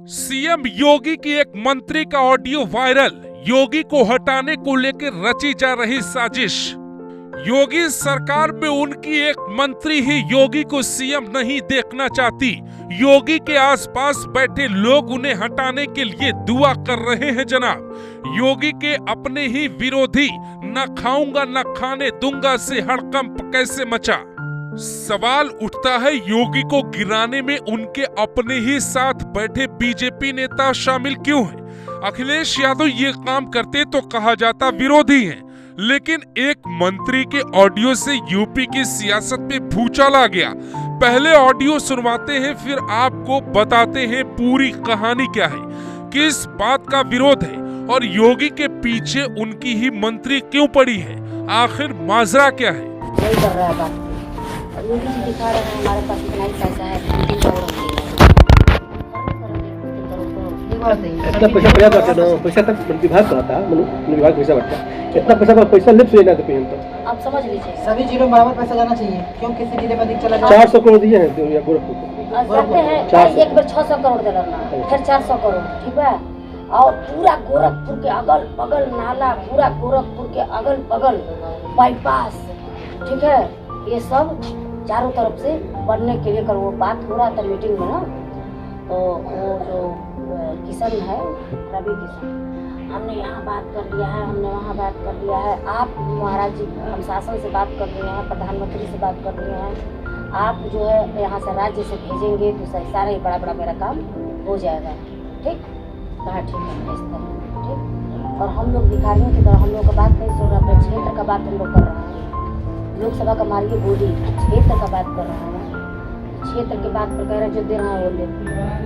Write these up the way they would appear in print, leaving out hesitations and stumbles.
CM योगी की एक मंत्री का ऑडियो वायरल। योगी को हटाने को लेकर रची जा रही साजिश। योगी सरकार में उनकी एक मंत्री ही योगी को सीएम नहीं देखना चाहती। योगी के आसपास बैठे लोग उन्हें हटाने के लिए दुआ कर रहे हैं जनाब। योगी के अपने ही विरोधी न खाऊंगा न खाने दूंगा से हड़कंप कैसे मचा। सवाल उठता है, योगी को गिराने में उनके अपने ही साथ बैठे बीजेपी नेता शामिल क्यों हैं? अखिलेश यादव ये काम करते तो कहा जाता विरोधी हैं, लेकिन एक मंत्री के ऑडियो से यूपी की सियासत में भूचाल आ गया। पहले ऑडियो सुनवाते हैं, फिर आपको बताते हैं पूरी कहानी क्या है, किस बात का विरोध है और योगी के पीछे उनकी ही मंत्री क्यों पड़ी है, आखिर माजरा क्या है। योगी जी दिखा रहे हैं हमारे पास इतना ही पैसा है, इतना पैसा पड़ा ना पैसा तक विभाग का था, विभाग पैसा बढ़ता इतना पैसा लिप से लेना तो आप समझ लीजिए सभी जिलों में बराबर पैसा जाना चाहिए। क्यों किसी जिले में अधिक चला जाए? 400 करोड़ दिए हैं गोरखपुर हैं। एक बार 600 करोड़ दे रहा, फिर 400 करोड़, ठीक है। और पूरा गोरखपुर के अगल बगल नाला, पूरा गोरखपुर के अगल बगल बाईपास, ठीक है, ये सब चारों तरफ से बनने के लिए कर वो बात हो रहा था मीटिंग में ना। तो वो जो किशन है, रवि किशन, हमने यहाँ बात कर लिया है, हमने वहाँ बात कर लिया है। आप महाराज जी हम शासन से बात कर लिए हैं, प्रधानमंत्री से बात कर लिए हैं। आप जो है यहाँ से राज्य से भेजेंगे तो सारा ही बड़ा बड़ा मेरा काम हो जाएगा, ठीक। कहा ठीक है, इस तरह ठीक। और हम लोग भिखारियों की तरह हम लोग का बात नहीं सुन रहे, अपने क्षेत्र का बात हम लोग कर रहे हैं। लोकसभा का मारिए बोली, क्षेत्र का बात कर रहे हैं, क्षेत्र की बात पर कह रहे जो दे रहा है वो ले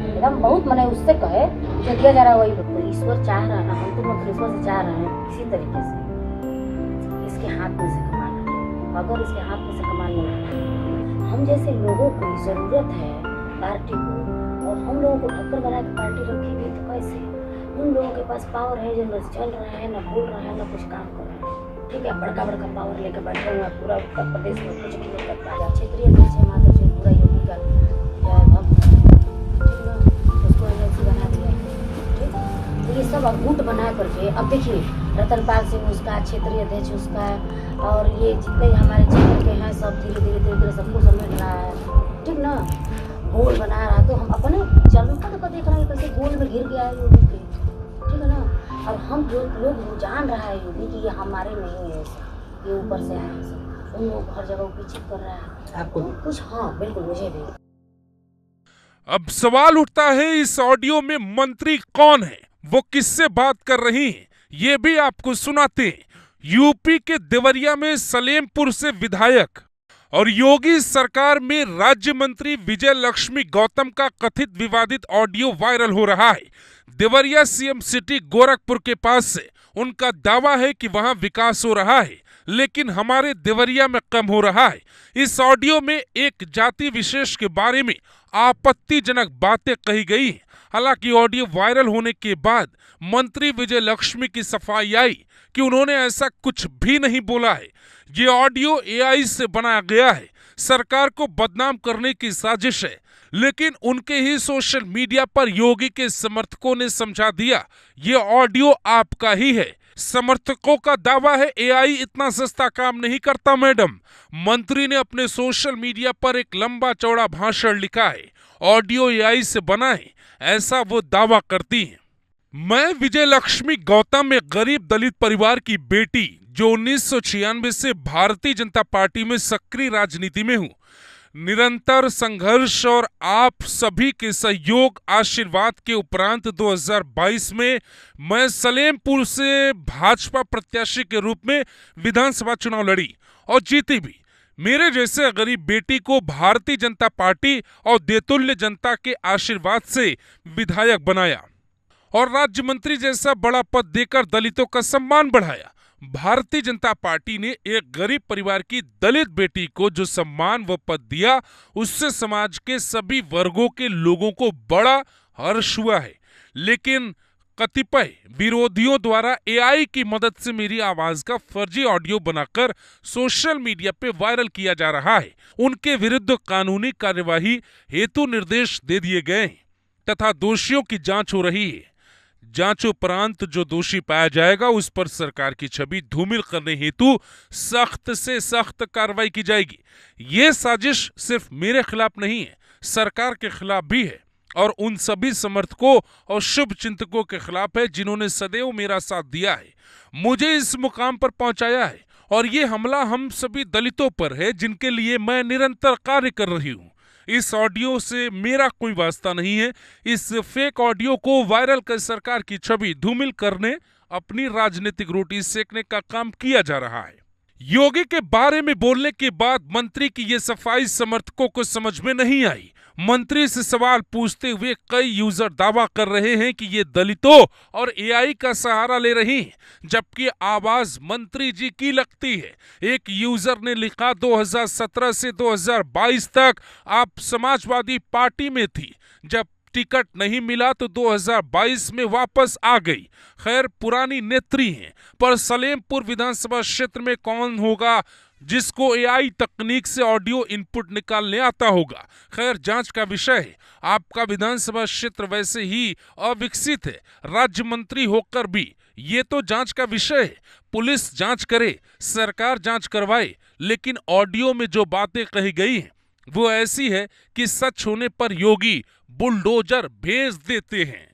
एकदम बहुत मने उससे कहे जो दिया जा रहा है वही। तो ईश्वर चाह रहा है, हम तो मतलब ईश्वर से चाह रहे हैं इसी तरीके से इसके हाथ में से कमाना। अगर इसके हाथ में से कमाने हम जैसे लोगों को जरूरत है पार्टी को, और हम लोगों को ठक्कर बना के पार्टी रखेगी तो कैसे? उन लोगों के पास पावर है जो न चल रहे हैं, न बोल रहे हैं, न कुछ काम कर रहे हैं, ठीक है। बड़का बड़का पावर लेकर बैठे हुए हैं, पूरा उत्तर प्रदेश में कुछ नहीं करता है। क्षेत्रीय अध्यक्ष है माता जी पूरा योगी का, ठीक ना, उसको एजेंसी बना दिया, ठीक। तो ये सब अब गुट बना करके अब देखिए रतनपाल सिंह उसका क्षेत्रीय अध्यक्ष उसका है, और ये जितने हमारे क्षेत्र के हैं सब धीरे धीरे सबको समेट रहा है, ठीक ना। गोल बना रहा, तो हम अपने जनता को देख रहे हैं कैसे गोल में घिर गया है योगी के, ठीक है ना। और हम लोग जान रहा है योगी कि ये हमारे नहीं है, ये ऊपर से आए हैं, उन लोग हर जगह पीछे कर रहा है आपको कुछ। हाँ बिल्कुल, मुझे भी। अब सवाल उठता है, इस ऑडियो में मंत्री कौन है, वो किससे बात कर रही हैं, ये भी आपको सुनाते हैं। यूपी के देवरिया में सलेमपुर से विधायक और योगी सरकार में राज्य मंत्री विजय लक्ष्मी गौतम का कथित विवादित ऑडियो वायरल हो रहा है। देवरिया सीएम सिटी गोरखपुर के पास से उनका दावा है कि वहां विकास हो रहा है, लेकिन हमारे देवरिया में कम हो रहा है। इस ऑडियो में एक जाति विशेष के बारे में आपत्तिजनक बातें कही गई हैं। हालांकि ऑडियो वायरल होने के बाद मंत्री विजय लक्ष्मी की सफाई आई कि उन्होंने ऐसा कुछ भी नहीं बोला है। ये ऑडियो एआई से बनाया गया है, सरकार को बदनाम करने की साजिश है। लेकिन उनके ही सोशल मीडिया पर योगी के समर्थकों ने समझा दिया ये ऑडियो आपका ही है। समर्थकों का दावा है एआई इतना सस्ता काम नहीं करता मैडम। मंत्री ने अपने सोशल मीडिया पर एक लंबा चौड़ा भाषण लिखा है, ऑडियो एआई से बना है, ऐसा वो दावा करती हैं। मैं विजय लक्ष्मी गौतम एक गरीब दलित परिवार की बेटी जो 1996 से भारतीय जनता पार्टी में सक्रिय राजनीति में हूँ। निरंतर संघर्ष और आप सभी के सहयोग आशीर्वाद के उपरांत 2022 में मैं सलेमपुर से भाजपा प्रत्याशी के रूप में विधानसभा चुनाव लड़ी और जीती भी। मेरे जैसे गरीब बेटी को भारतीय जनता पार्टी और देतुल्य जनता के आशीर्वाद से विधायक बनाया और राज्य मंत्री जैसा बड़ा पद देकर दलितों का सम्मान बढ़ाया। भारतीय जनता पार्टी ने एक गरीब परिवार की दलित बेटी को जो सम्मान व पद दिया, उससे समाज के सभी वर्गों के लोगों को बड़ा हर्ष हुआ है। लेकिन कतिपय विरोधियों द्वारा एआई की मदद से मेरी आवाज का फर्जी ऑडियो बनाकर सोशल मीडिया पे वायरल किया जा रहा है। उनके विरुद्ध कानूनी कार्यवाही हेतु निर्देश दे दिए गए हैं। तथा दोषियों की जांच हो रही है। जांच उपरांत जो दोषी पाया जाएगा उस पर सरकार की छवि धूमिल करने हेतु सख्त से सख्त कार्रवाई की जाएगी। ये साजिश सिर्फ मेरे खिलाफ नहीं है, सरकार के खिलाफ भी है और उन सभी समर्थकों और शुभ चिंतकों के खिलाफ है जिन्होंने सदैव मेरा साथ दिया है, मुझे इस मुकाम पर पहुंचाया है। और ये हमला हम सभी दलितों पर है जिनके लिए मैं निरंतर कार्य कर रही हूं। इस ऑडियो से मेरा कोई वास्ता नहीं है। इस फेक ऑडियो को वायरल कर सरकार की छवि धूमिल करने, अपनी राजनीतिक रोटी सेकने का काम किया जा रहा है। योगी के बारे में बोलने के बाद मंत्री की ये सफाई समर्थकों को समझ में नहीं आई। मंत्री से सवाल पूछते हुए कई यूजर दावा कर रहे हैं कि ये दलितों और एआई का सहारा ले रही हैं, जबकि आवाज मंत्री जी की लगती है। एक यूजर ने लिखा 2017 से 2022 तक आप समाजवादी पार्टी में थी, जब टिकट नहीं मिला तो 2022 में वापस आ गई। खैर पुरानी नेत्री हैं, पर सलेमपुर विधानसभा क्षेत्र में कौन होगा जिसको एआई तकनीक से ऑडियो इनपुट निकालने आता होगा। खैर जांच का विषय है। आपका विधानसभा क्षेत्र वैसे ही अविकसित है, राज्य मंत्री होकर भी ये तो जांच का विषय है। पुलिस जांच करे, सरकार जांच करवाए, लेकिन ऑडियो में जो बातें कही गई हैं वो ऐसी है कि सच होने पर योगी बुलडोजर भेज देते हैं।